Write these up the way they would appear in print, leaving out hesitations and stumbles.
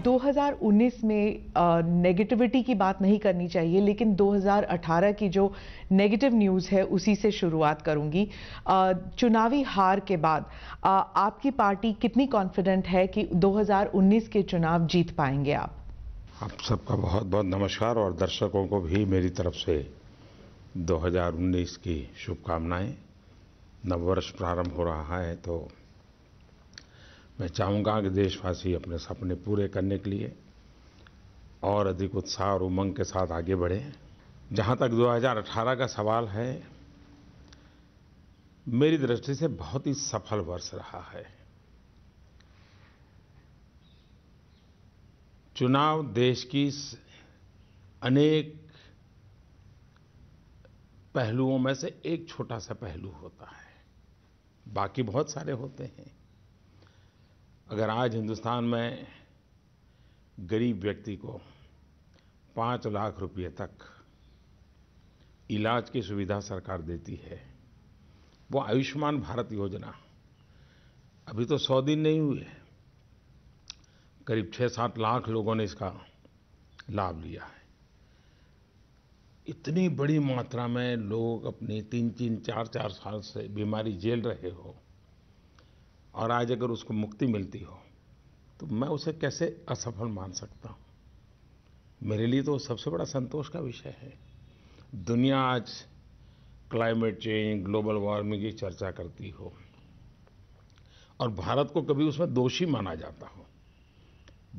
2019 में नेगेटिविटी की बात नहीं करनी चाहिए, लेकिन 2018 की जो नेगेटिव न्यूज़ है उसी से शुरुआत करूंगी। चुनावी हार के बाद आपकी पार्टी कितनी कॉन्फिडेंट है कि 2019 के चुनाव जीत पाएंगे आप? आप सबका बहुत बहुत नमस्कार और दर्शकों को भी मेरी तरफ से 2019 की शुभकामनाएं। नववर्ष प्रारंभ हो रहा है तो मैं चाहूँगा कि देशवासी अपने सपने पूरे करने के लिए और अधिक उत्साह और उमंग के साथ आगे बढ़ें। जहाँ तक 2018 का सवाल है, मेरी दृष्टि से बहुत ही सफल वर्ष रहा है। चुनाव देश की अनेक पहलुओं में से एक छोटा सा पहलू होता है, बाकी बहुत सारे होते हैं। अगर आज हिंदुस्तान में गरीब व्यक्ति को 5 लाख रुपये तक इलाज की सुविधा सरकार देती है, वो आयुष्मान भारत योजना अभी तो 100 दिन नहीं हुए, करीब 6-7 लाख लोगों ने इसका लाभ लिया है। इतनी बड़ी मात्रा में लोग अपनी 3-3, 4-4 साल से बीमारी झेल रहे हो और आज अगर उसको मुक्ति मिलती हो तो मैं उसे कैसे असफल मान सकता हूँ। मेरे लिए तो सबसे बड़ा संतोष का विषय है। दुनिया आज क्लाइमेट चेंज, ग्लोबल वार्मिंग की चर्चा करती हो और भारत को कभी उसमें दोषी माना जाता हो।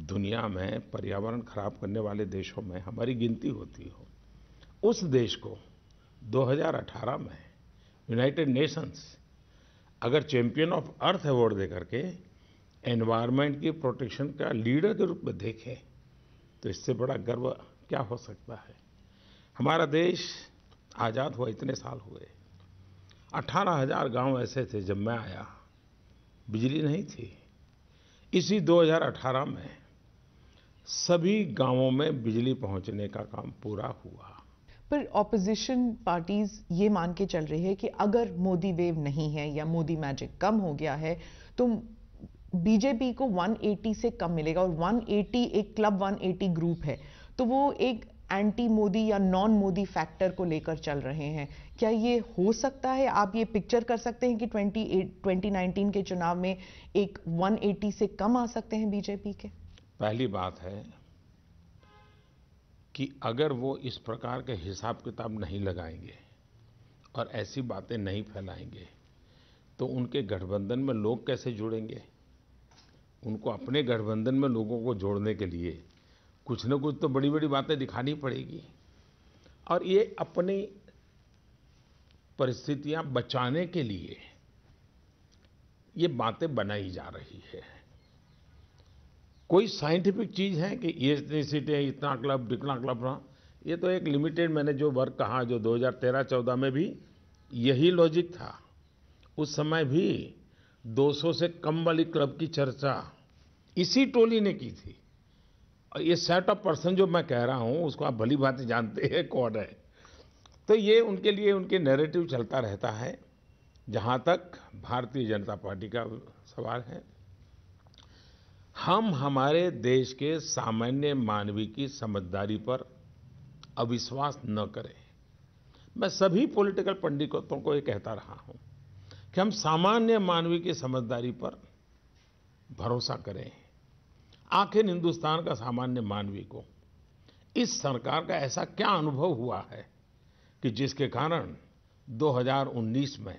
दुनिया में पर्यावरण खराब करने वाले देशों में हमारी गिनती होती हो, उस देश को 2018 में यूनाइटेड नेशंस अगर चैंपियन ऑफ अर्थ अवार्ड दे करके एनवायरनमेंट की प्रोटेक्शन का लीडर के रूप में देखें तो इससे बड़ा गर्व क्या हो सकता है। हमारा देश आज़ाद हुआ इतने साल हुए, 18,000 गांव ऐसे थे जब मैं आया, बिजली नहीं थी। इसी 2018 में सभी गांवों में बिजली पहुंचने का काम पूरा हुआ। पर ऑपोजिशन पार्टीज ये मान के चल रही है कि अगर मोदी वेव नहीं है या मोदी मैजिक कम हो गया है तो बीजेपी को 180 से कम मिलेगा, और 180 एक क्लब 180 ग्रुप है, तो वो एक एंटी मोदी या नॉन मोदी फैक्टर को लेकर चल रहे हैं। क्या ये हो सकता है? आप ये पिक्चर कर सकते हैं कि 2019 के चुनाव में एक 180 से कम आ सकते हैं बीजेपी के? पहली बात है कि अगर वो इस प्रकार के हिसाब किताब नहीं लगाएंगे और ऐसी बातें नहीं फैलाएंगे तो उनके गठबंधन में लोग कैसे जुड़ेंगे। उनको अपने गठबंधन में लोगों को जोड़ने के लिए कुछ न कुछ तो बड़ी बड़ी बातें दिखानी पड़ेगी और ये अपनी परिस्थितियां बचाने के लिए ये बातें बनाई जा रही है। कोई साइंटिफिक चीज़ है कि ये इतनी सीटें, इतना क्लब, इतना क्लब रहा, ये तो एक लिमिटेड, मैंने जो वर्क कहा जो 2013-14 में भी यही लॉजिक था। उस समय भी 200 से कम वाली क्लब की चर्चा इसी टोली ने की थी। और ये सेट ऑफ पर्सन जो मैं कह रहा हूँ उसको आप भली भांति जानते हैं कौन है। तो ये उनके लिए उनके नैरेटिव चलता रहता है। जहाँ तक भारतीय जनता पार्टी का सवाल है, हम हमारे देश के सामान्य मानवी की समझदारी पर अविश्वास न करें। मैं सभी पॉलिटिकल पंडितों को ये कहता रहा हूं कि हम सामान्य मानवी की समझदारी पर भरोसा करें। आखिर हिंदुस्तान का सामान्य मानवी को इस सरकार का ऐसा क्या अनुभव हुआ है कि जिसके कारण 2019 में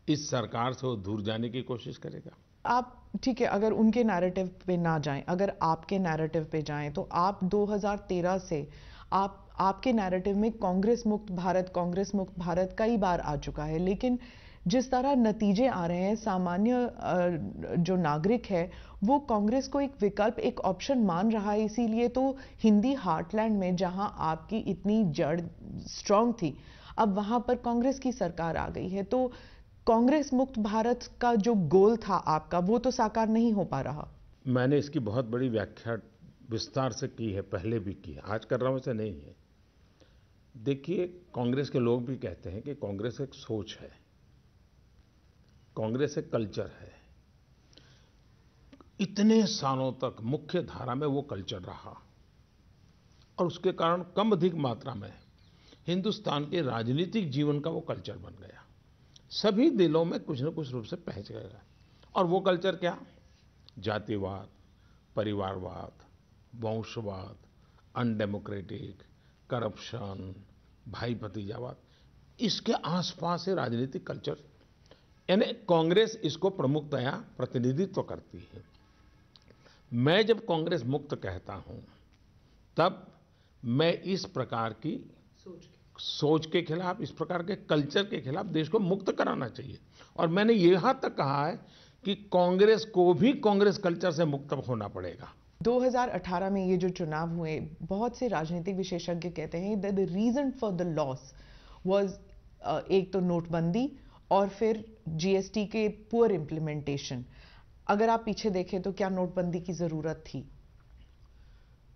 इस सरकार से वो दूर जाने की कोशिश करेगा। आप ठीक है, अगर उनके नैरेटिव पे ना जाएं, अगर आपके नैरेटिव पे जाएं, तो आप 2013 से आपके नैरेटिव में कांग्रेस मुक्त भारत कई बार आ चुका है, लेकिन जिस तरह नतीजे आ रहे हैं, सामान्य जो नागरिक है वो कांग्रेस को एक विकल्प, एक ऑप्शन मान रहा है। इसीलिए तो हिंदी हार्टलैंड में जहां आपकी इतनी जड़ स्ट्रांग थी, अब वहां पर कांग्रेस की सरकार आ गई है, तो कांग्रेस मुक्त भारत का जो गोल था आपका, वो तो साकार नहीं हो पा रहा। मैंने इसकी बहुत बड़ी व्याख्या विस्तार से की है, पहले भी की है, आज कर रहा हूं ऐसा नहीं है। देखिए, कांग्रेस के लोग भी कहते हैं कि कांग्रेस एक सोच है, कांग्रेस एक कल्चर है। इतने सालों तक मुख्य धारा में वो कल्चर रहा और उसके कारण कम अधिक मात्रा में हिंदुस्तान के राजनीतिक जीवन का वो कल्चर बन गया। सभी दिलों में कुछ न कुछ रूप से पहुंच गया। और वो कल्चर क्या? जातिवाद, परिवारवाद, वंशवाद, अनडेमोक्रेटिक, करप्शन, भाई भतीजावाद, इसके आसपास से राजनीतिक कल्चर, यानी कांग्रेस इसको प्रमुखतया प्रतिनिधित्व करती है। मैं जब कांग्रेस मुक्त कहता हूं तब मैं इस प्रकार की सोच के खिलाफ, इस प्रकार के कल्चर के खिलाफ देश को मुक्त कराना चाहिए। और मैंने यहां तक कहा है कि कांग्रेस को भी कांग्रेस कल्चर से मुक्त होना पड़ेगा। 2018 में ये जो चुनाव हुए, बहुत से राजनीतिक विशेषज्ञ कहते हैं that the reason for the loss was एक तो नोटबंदी और फिर जीएसटी के पुअर इम्प्लीमेंटेशन। अगर आप पीछे देखें तो क्या नोटबंदी की जरूरत थी?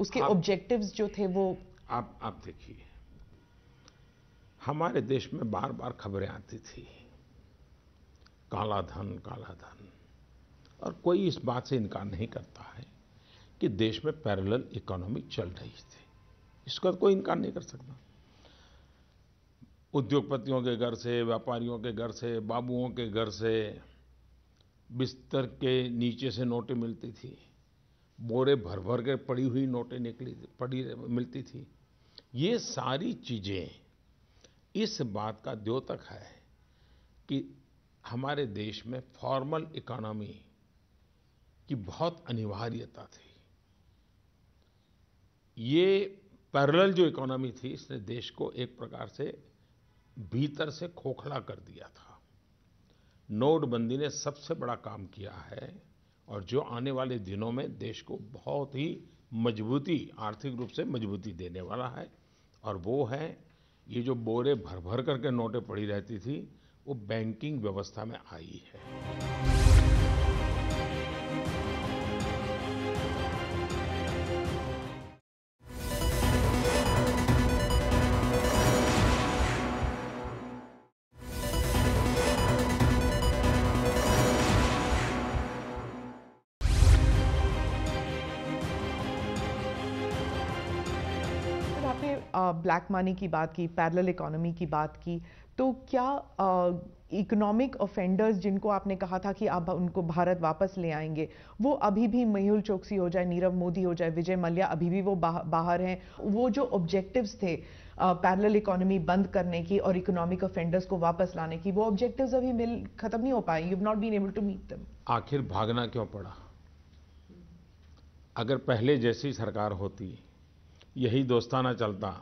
उसके ऑब्जेक्टिव्स जो थे वो आप देखिए, हमारे देश में बार बार खबरें आती थी काला धन, काला धन, और कोई इस बात से इनकार नहीं करता है कि देश में पैरेलल इकोनॉमी चल रही थी। इसका कोई इनकार नहीं कर सकता। उद्योगपतियों के घर से, व्यापारियों के घर से, बाबुओं के घर से बिस्तर के नीचे से नोटें मिलती थी, बोरे भर भर के पड़ी हुई नोटें मिलती थी। ये सारी चीजें इस बात का द्योतक है कि हमारे देश में फॉर्मल इकोनॉमी की बहुत अनिवार्यता थी। ये पैरेलल जो इकोनॉमी थी, इसने देश को एक प्रकार से भीतर से खोखला कर दिया था। नोटबंदी ने सबसे बड़ा काम किया है और जो आने वाले दिनों में देश को बहुत ही मजबूती, आर्थिक रूप से मजबूती देने वाला है, और वो है ये जो बोरे भर भर करके नोटें पड़ी रहती थी, वो बैंकिंग व्यवस्था में आई है। ब्लैक मनी की बात की, पैरेलल इकोनॉमी की बात की, तो क्या इकोनॉमिक ऑफेंडर्स जिनको आपने कहा था कि आप उनको भारत वापस ले आएंगे, वो अभी भी मेहुल चोकसी हो जाए, नीरव मोदी हो जाए, विजय मल्ल्या, अभी भी वो बाहर हैं? वो जो ऑब्जेक्टिव्स थे पैरेलल इकोनॉमी बंद करने की और इकोनॉमिक ऑफेंडर्स को वापस लाने की, वो ऑब्जेक्टिव्स अभी खत्म नहीं हो पाए। You have not been able to meet them. आखिर भागना क्यों पड़ा? अगर पहले जैसी सरकार होती, यही दोस्ताना चलता,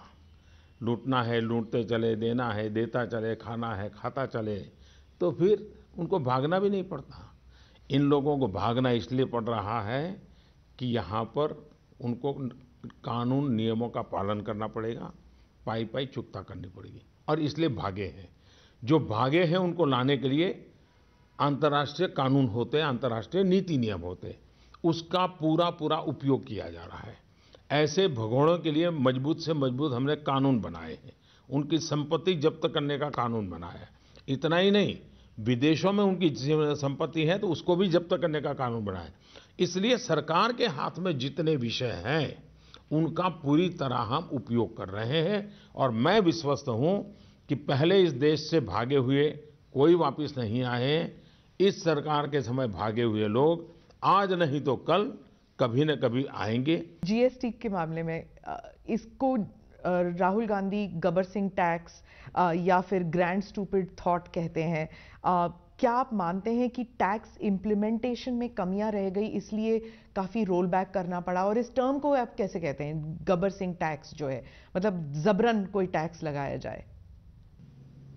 लूटना है लूटते चले, देना है देता चले, खाना है खाता चले, तो फिर उनको भागना भी नहीं पड़ता। इन लोगों को भागना इसलिए पड़ रहा है कि यहाँ पर उनको कानून नियमों का पालन करना पड़ेगा, पाई पाई चुकता करनी पड़ेगी, और इसलिए भागे हैं। जो भागे हैं उनको लाने के लिए अंतर्राष्ट्रीय कानून होते हैं, अंतर्राष्ट्रीय नीति नियम होते हैं, उसका पूरा पूरा उपयोग किया जा रहा है। ऐसे भगोड़ों के लिए मजबूत से मजबूत हमने कानून बनाए हैं, उनकी संपत्ति जब्त करने का कानून बनाया है। इतना ही नहीं, विदेशों में उनकी संपत्ति है तो उसको भी जब्त करने का कानून बनाया है। इसलिए सरकार के हाथ में जितने विषय हैं उनका पूरी तरह हम उपयोग कर रहे हैं, और मैं विश्वस्त हूं कि पहले इस देश से भागे हुए कोई वापस नहीं आए। इस सरकार के समय भागे हुए लोग आज नहीं तो कल कभी न कभी आएंगे। जीएसटी के मामले में इसको राहुल गांधी गबर सिंह टैक्स या फिर ग्रैंड स्टूपिड थॉट कहते हैं। क्या आप मानते हैं कि टैक्स इम्प्लीमेंटेशन में कमियां रह गई, इसलिए काफी रोल बैक करना पड़ा? और इस टर्म को आप कैसे कहते हैं, गबर सिंह टैक्स जो है, मतलब जबरन कोई टैक्स लगाया जाए?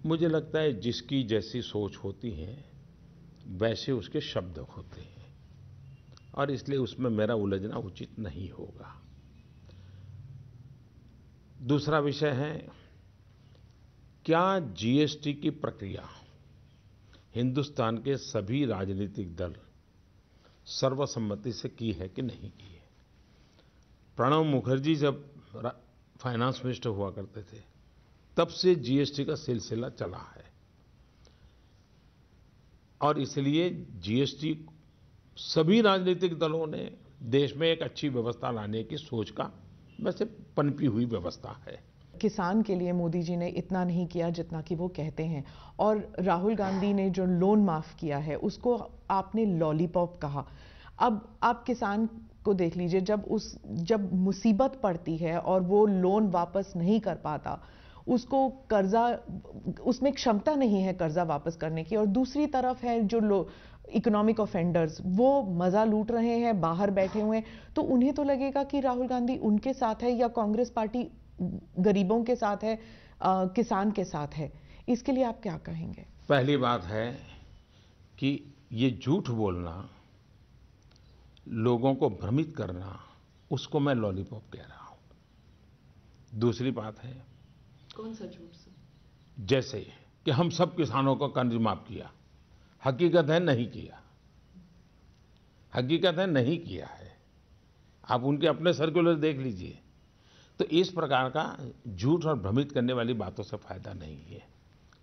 मुझे लगता है जिसकी जैसी सोच होती है वैसे उसके शब्द होते हैं, और इसलिए उसमें मेरा उलझना उचित नहीं होगा। दूसरा विषय है, क्या जीएसटी की प्रक्रिया हिंदुस्तान के सभी राजनीतिक दल सर्वसम्मति से की है कि नहीं की है? प्रणब मुखर्जी जब फाइनेंस मिनिस्टर हुआ करते थे तब से जीएसटी का सिलसिला चला है, और इसलिए जीएसटी सभी राजनीतिक दलों ने देश में एक अच्छी व्यवस्था लाने की सोच का वैसे पनपी हुई व्यवस्था है। किसान के लिए मोदी जी ने इतना नहीं किया जितना कि वो कहते हैं, और राहुल गांधी ने जो लोन माफ किया है उसको आपने लॉलीपॉप कहा। अब आप किसान को देख लीजिए, जब मुसीबत पड़ती है और वो लोन वापस नहीं कर पाता, उसको कर्जा, उसमें क्षमता नहीं है कर्जा वापस करने की, और दूसरी तरफ है जो इकोनॉमिक ऑफेंडर्स, वो मजा लूट रहे हैं, बाहर बैठे हुए हैं, तो उन्हें तो लगेगा कि राहुल गांधी उनके साथ है या कांग्रेस पार्टी गरीबों के साथ है, किसान के साथ है। इसके लिए आप क्या कहेंगे? पहली बात है कि ये झूठ बोलना, लोगों को भ्रमित करना, उसको मैं लॉलीपॉप कह रहा हूं। दूसरी बात है, कौन सा झूठ सर? जैसे कि हम सब किसानों को कर्ज माफ किया, हकीकत है नहीं किया, हकीकत है नहीं किया है। आप उनके अपने सर्कुलर देख लीजिए। तो इस प्रकार का झूठ और भ्रमित करने वाली बातों से फायदा नहीं है।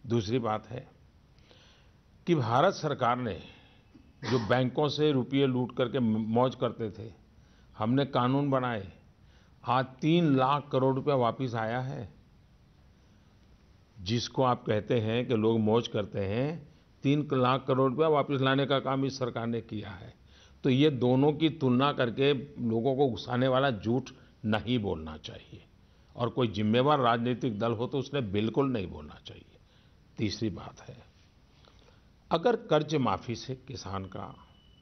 दूसरी बात है कि भारत सरकार ने जो बैंकों से रुपये लूट करके मौज करते थे, हमने कानून बनाए, आज 3 लाख करोड़ रुपया वापस आया है। जिसको आप कहते हैं कि लोग मौज करते हैं, 3 लाख करोड़ रुपया वापस लाने का काम इस सरकार ने किया है। तो ये दोनों की तुलना करके लोगों को उकसाने वाला झूठ नहीं बोलना चाहिए, और कोई जिम्मेवार राजनीतिक दल हो तो उसने बिल्कुल नहीं बोलना चाहिए। तीसरी बात है, अगर कर्ज माफी से किसान का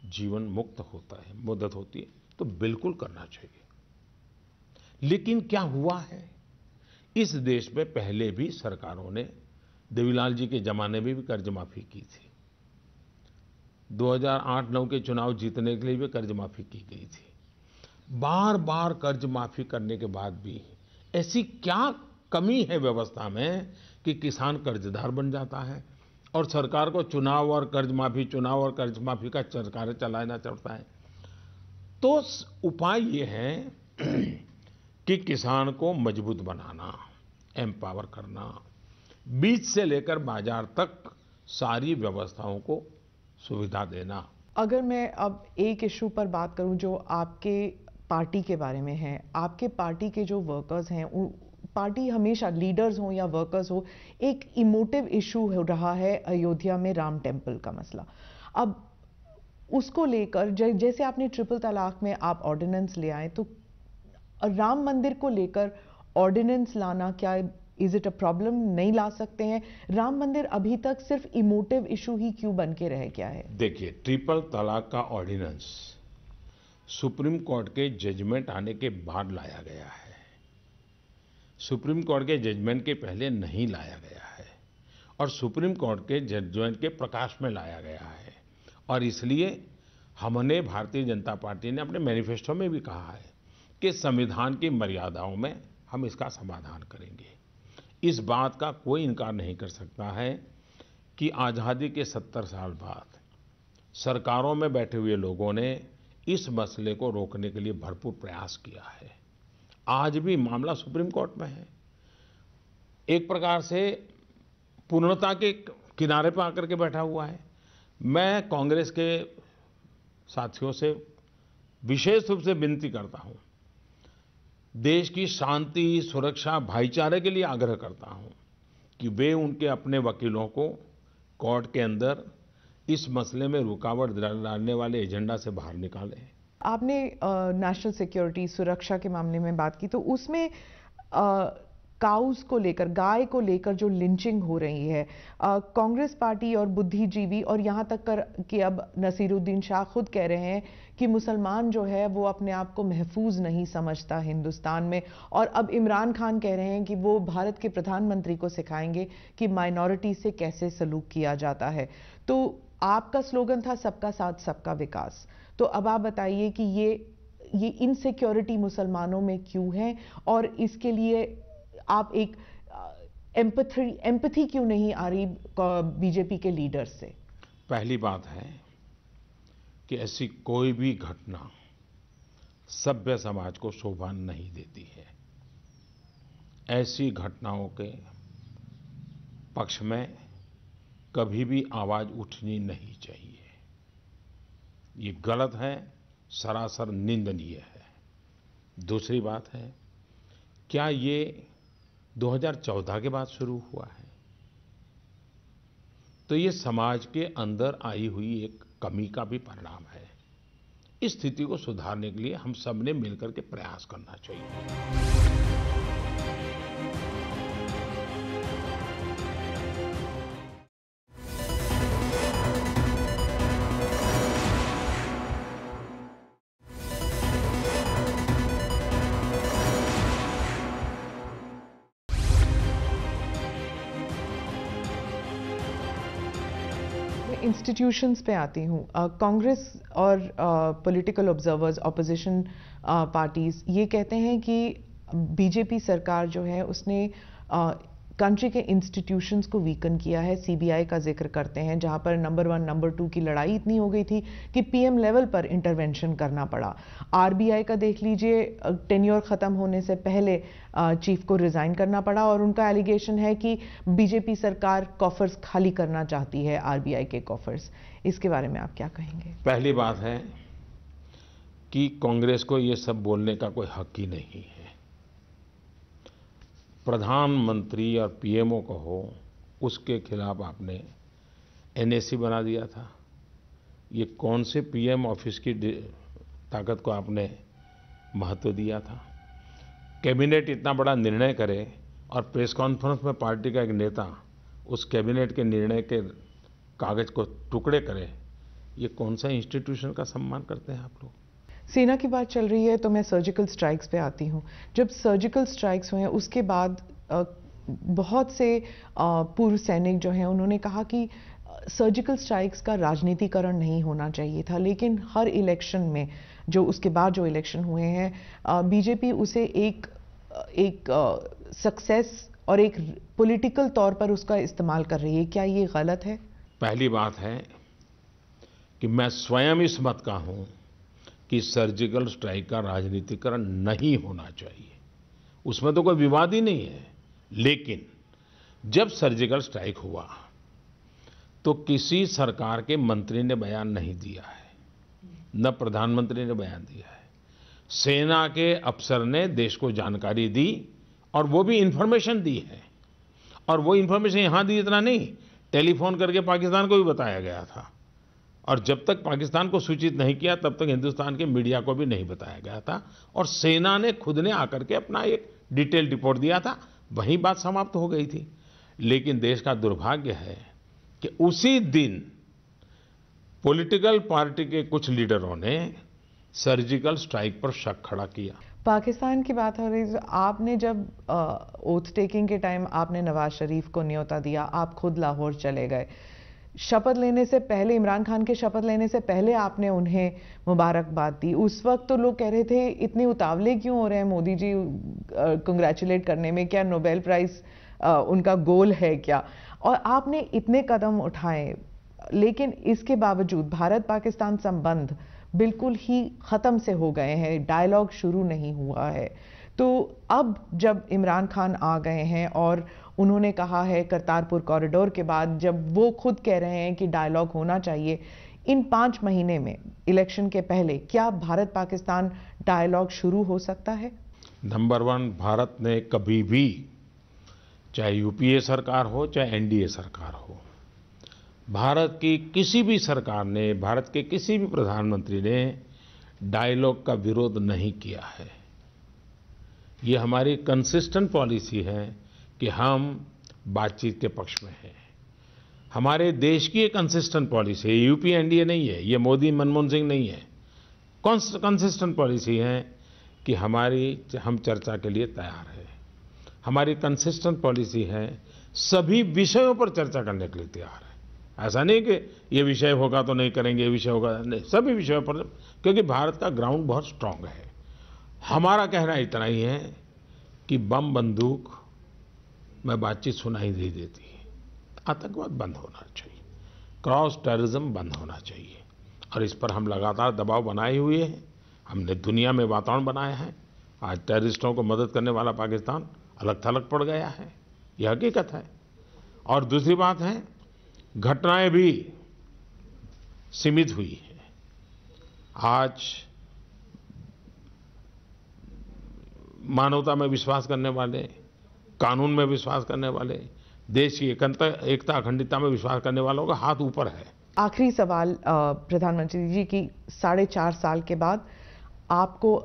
जीवन मुक्त होता है, मदद होती है, तो बिल्कुल करना चाहिए। लेकिन क्या हुआ है, इस देश में पहले भी सरकारों ने, देवीलाल जी के जमाने में भी कर्ज माफी की थी, 2008-9 के चुनाव जीतने के लिए भी कर्ज माफी की गई थी। बार बार कर्ज माफी करने के बाद भी ऐसी क्या कमी है व्यवस्था में कि किसान कर्जदार बन जाता है और सरकार को चुनाव और कर्ज माफी का सरकार चलाना चलता है। तो उपाय ये है कि किसान को मजबूत बनाना, एम्पावर करना, बीज से लेकर बाजार तक सारी व्यवस्थाओं को सुविधा देना। अगर मैं अब एक इशू पर बात करूं जो आपके पार्टी के बारे में है, आपके पार्टी के जो वर्कर्स हैं, पार्टी हमेशा, लीडर्स हो या वर्कर्स हो, एक इमोटिव इशू हो रहा है अयोध्या में राम टेम्पल का मसला। अब उसको लेकर जैसे आपने ट्रिपल तलाक में आप ऑर्डिनेंस ले आए, तो राम मंदिर को लेकर ऑर्डिनेंस लाना, क्या इज इट अ प्रॉब्लम? नहीं ला सकते हैं? राम मंदिर अभी तक सिर्फ इमोटिव इशू ही क्यों बन के रह गया है? देखिए, ट्रिपल तलाक का ऑर्डिनेंस सुप्रीम कोर्ट के जजमेंट आने के बाद लाया गया है। सुप्रीम कोर्ट के जजमेंट के पहले नहीं लाया गया है, और सुप्रीम कोर्ट के जजमेंट के प्रकाश में लाया गया है। और इसलिए हमने, भारतीय जनता पार्टी ने अपने मैनिफेस्टो में भी कहा है कि संविधान की मर्यादाओं में हम इसका समाधान करेंगे। इस बात का कोई इनकार नहीं कर सकता है कि आज़ादी के 70 साल बाद सरकारों में बैठे हुए लोगों ने इस मसले को रोकने के लिए भरपूर प्रयास किया है। आज भी मामला सुप्रीम कोर्ट में है। एक प्रकार से पूर्णता के किनारे पर आकर के बैठा हुआ है। मैं कांग्रेस के साथियों से विशेष रूप से विनती करता हूं, देश की शांति, सुरक्षा, भाईचारे के लिए आग्रह करता हूं कि वे उनके अपने वकीलों को कोर्ट के अंदर इस मसले में रुकावट डालने वाले एजेंडा से बाहर निकालें। आपने नेशनल सिक्योरिटी, सुरक्षा के मामले में बात की, तो उसमें काउस को लेकर, गाय को लेकर जो लिंचिंग हो रही है, कांग्रेस पार्टी और बुद्धिजीवी, और यहां तक कर कि अब नसीरुद्दीन शाह खुद कह रहे हैं कि मुसलमान जो है वो अपने आप को महफूज नहीं समझता हिंदुस्तान में, और अब इमरान खान कह रहे हैं कि वो भारत के प्रधानमंत्री को सिखाएंगे कि माइनॉरिटी से कैसे सलूक किया जाता है। तो आपका स्लोगन था सबका साथ सबका विकास, तो अब आप बताइए कि ये इनसिक्योरिटी मुसलमानों में क्यों है, और इसके लिए आप एक एम्पैथी क्यों नहीं आ रही बीजेपी के लीडर्स से? पहली बात है कि ऐसी कोई भी घटना सभ्य समाज को शोभा नहीं देती है। ऐसी घटनाओं के पक्ष में कभी भी आवाज उठनी नहीं चाहिए। ये गलत है, सरासर निंदनीय है। दूसरी बात है, क्या ये 2014 के बाद शुरू हुआ है? तो ये समाज के अंदर आई हुई एक कमी का भी परिणाम है। इस स्थिति को सुधारने के लिए हम सब ने मिलकर के प्रयास करना चाहिए। इंस्टीट्यूशंस पे आती हूँ। कांग्रेस और पॉलिटिकल ऑब्जर्वर्स, ऑपोजिशन पार्टीज ये कहते हैं कि बीजेपी सरकार जो है उसने कंट्री के इंस्टीट्यूशंस को वीकन किया है। सीबीआई का जिक्र करते हैं, जहां पर नंबर 1 नंबर 2 की लड़ाई इतनी हो गई थी कि पीएम लेवल पर इंटरवेंशन करना पड़ा। आरबीआई का देख लीजिए, टेन्योर खत्म होने से पहले चीफ को रिजाइन करना पड़ा और उनका एलिगेशन है कि बीजेपी सरकार कॉफर्स खाली करना चाहती है, आरबीआई के कॉफर्स। इसके बारे में आप क्या कहेंगे? पहली बात है कि कांग्रेस को ये सब बोलने का कोई हक ही नहीं है। प्रधानमंत्री और पीएमओ को हो, उसके खिलाफ आपने एनएसी बना दिया था। ये कौन से पीएम ऑफिस की ताकत को आपने महत्व दिया था? कैबिनेट इतना बड़ा निर्णय करे और प्रेस कॉन्फ्रेंस में पार्टी का एक नेता उस कैबिनेट के निर्णय के कागज को टुकड़े करे, ये कौन सा इंस्टीट्यूशन का सम्मान करते हैं आप लोग? सेना की बात चल रही है तो मैं सर्जिकल स्ट्राइक्स पे आती हूँ। जब सर्जिकल स्ट्राइक्स हुए उसके बाद बहुत से पूर्व सैनिक जो हैं उन्होंने कहा कि सर्जिकल स्ट्राइक्स का राजनीतिकरण नहीं होना चाहिए था, लेकिन हर इलेक्शन में जो उसके बाद जो इलेक्शन हुए हैं बीजेपी उसे एक सक्सेस और एक पॉलिटिकल तौर पर उसका इस्तेमाल कर रही है। क्या ये गलत है? पहली बात है कि मैं स्वयं इस मत का हूं कि सर्जिकल स्ट्राइक का राजनीतिकरण नहीं होना चाहिए, उसमें तो कोई विवाद ही नहीं है। लेकिन जब सर्जिकल स्ट्राइक हुआ तो किसी सरकार के मंत्री ने बयान नहीं दिया है, न प्रधानमंत्री ने बयान दिया है। सेना के अफसर ने देश को जानकारी दी और वो भी इंफॉर्मेशन दी है। और वो इंफॉर्मेशन यहां दी इतना नहीं, टेलीफोन करके पाकिस्तान को भी बताया गया था। और जब तक पाकिस्तान को सूचित नहीं किया तब तक हिंदुस्तान के मीडिया को भी नहीं बताया गया था। और सेना ने खुद ने आकर के अपना एक डिटेल रिपोर्ट दिया था, वहीं बात समाप्त हो गई थी। लेकिन देश का दुर्भाग्य है कि उसी दिन पॉलिटिकल पार्टी के कुछ लीडरों ने सर्जिकल स्ट्राइक पर शक खड़ा किया। पाकिस्तान की बात हो रही है, आपने जब ओथ टेकिंग के टाइम आपने नवाज शरीफ को न्योता दिया, आप खुद लाहौर चले गए। शपथ लेने से पहले, इमरान खान के शपथ लेने से पहले आपने उन्हें मुबारकबाद दी। उस वक्त तो लोग कह रहे थे इतने उतावले क्यों हो रहे हैं मोदी जी कंग्रेचुलेट करने में, क्या नोबेल प्राइज उनका गोल है क्या? और आपने इतने कदम उठाए, लेकिन इसके बावजूद भारत पाकिस्तान संबंध बिल्कुल ही खत्म से हो गए हैं, डायलॉग शुरू नहीं हुआ है। तो अब जब इमरान खान आ गए हैं और उन्होंने कहा है करतारपुर कॉरिडोर के बाद, जब वो खुद कह रहे हैं कि डायलॉग होना चाहिए, इन 5 महीने में इलेक्शन के पहले क्या भारत पाकिस्तान डायलॉग शुरू हो सकता है? नंबर 1, भारत ने कभी भी, चाहे यूपीए सरकार हो चाहे एनडीए सरकार हो, भारत की किसी भी सरकार ने, भारत के किसी भी प्रधानमंत्री ने डायलॉग का विरोध नहीं किया है। ये हमारी कंसिस्टेंट पॉलिसी है कि हम बातचीत के पक्ष में हैं। हमारे देश की एक कंसिस्टेंट पॉलिसी है, यूपी एनडीए नहीं है, ये मोदी मनमोहन सिंह नहीं है। कंसिस्टेंट पॉलिसी है कि हम चर्चा के लिए तैयार हैं। हमारी कंसिस्टेंट पॉलिसी है सभी विषयों पर चर्चा करने के लिए तैयार है। ऐसा नहीं कि ये विषय होगा तो नहीं करेंगे, ये विषय होगा नहीं, सभी विषयों पर, क्योंकि भारत का ग्राउंड बहुत स्ट्रांग है। हमारा कहना इतना ही है कि बम बंदूक में बातचीत सुनाई नहीं देती, आतंकवाद बंद होना चाहिए, क्रॉस टेररिज्म बंद होना चाहिए। और इस पर हम लगातार दबाव बनाए हुए हैं। हमने दुनिया में वातावरण बनाया है। आज टेररिस्टों को मदद करने वाला पाकिस्तान अलग थलग पड़ गया है, यह हकीकत है। और दूसरी बात है, घटनाएं भी सीमित हुई है। आज मानवता में विश्वास करने वाले, कानून में विश्वास करने वाले, देश की एकता अखंडता में विश्वास करने वालों का हाथ ऊपर है। आखिरी सवाल प्रधानमंत्री जी की 4.5 साल के बाद आपको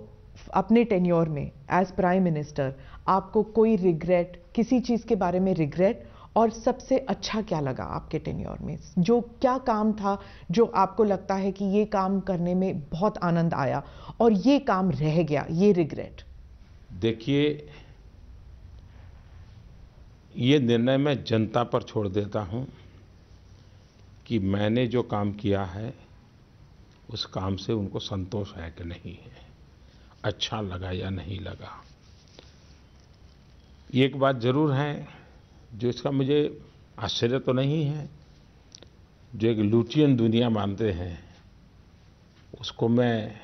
अपने टेन्योर में एज प्राइम मिनिस्टर आपको कोई रिग्रेट, किसी चीज के बारे में रिग्रेट, और सबसे अच्छा क्या लगा आपके टेन्योर में? जो क्या काम था जो आपको लगता है कि ये काम करने में बहुत आनंद आया और ये काम रह गया, ये रिग्रेट? देखिए, ये निर्णय मैं जनता पर छोड़ देता हूं कि मैंने जो काम किया है उस काम से उनको संतोष है कि नहीं है, अच्छा लगा या नहीं लगा। एक बात जरूर है जो इसका मुझे आश्चर्य तो नहीं है, जो एक लुटियन दुनिया मानते हैं उसको मैं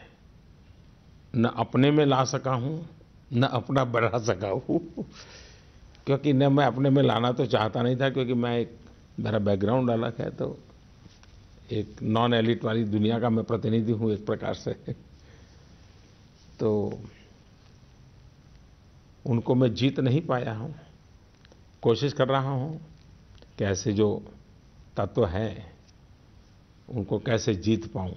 न अपने में ला सका हूं न अपना बढ़ा सका हूं, क्योंकि न मैं अपने में लाना तो चाहता नहीं था, क्योंकि मेरा बैकग्राउंड अलग है, तो एक नॉन एलिट वाली दुनिया का मैं प्रतिनिधि हूं एक प्रकार से। तो उनको मैं जीत नहीं पाया हूं, कोशिश कर रहा हूं कि ऐसे जो तत्व हैं उनको कैसे जीत पाऊं,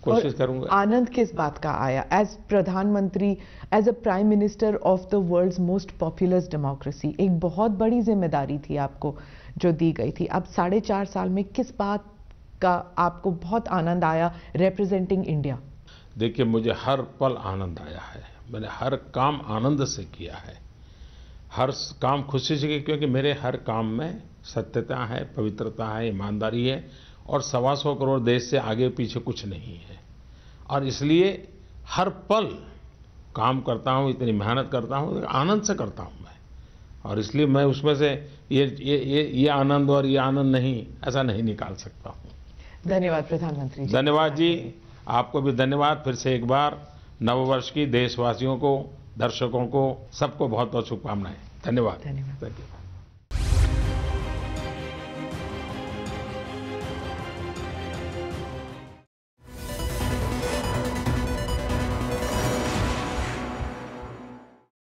कोशिश करूंगा। आनंद किस बात का आया एज प्रधानमंत्री, as a prime minister of the world's most populous democracy? एक बहुत बड़ी जिम्मेदारी थी आपको जो दी गई थी। अब 4.5 साल में किस बात का आपको बहुत आनंद आया रिप्रेजेंटिंग इंडिया? देखिए, मुझे हर पल आनंद आया है, मैंने हर काम आनंद से किया है, हर काम खुशी से किया, क्योंकि मेरे हर काम में सत्यता है, पवित्रता है, ईमानदारी है, और 125 करोड़ देश से आगे पीछे कुछ नहीं है। और इसलिए हर पल काम करता हूं, इतनी मेहनत करता हूं, आनंद से करता हूं मैं, और इसलिए मैं उसमें से ये आनंद और ये आनंद नहीं, ऐसा नहीं निकाल सकता हूं। धन्यवाद प्रधानमंत्री जी। धन्यवाद जी, आपको भी धन्यवाद। फिर से एक बार नववर्ष की देशवासियों को, दर्शकों को, सबको बहुत बहुत शुभकामनाएं। धन्यवाद। धन्यवाद।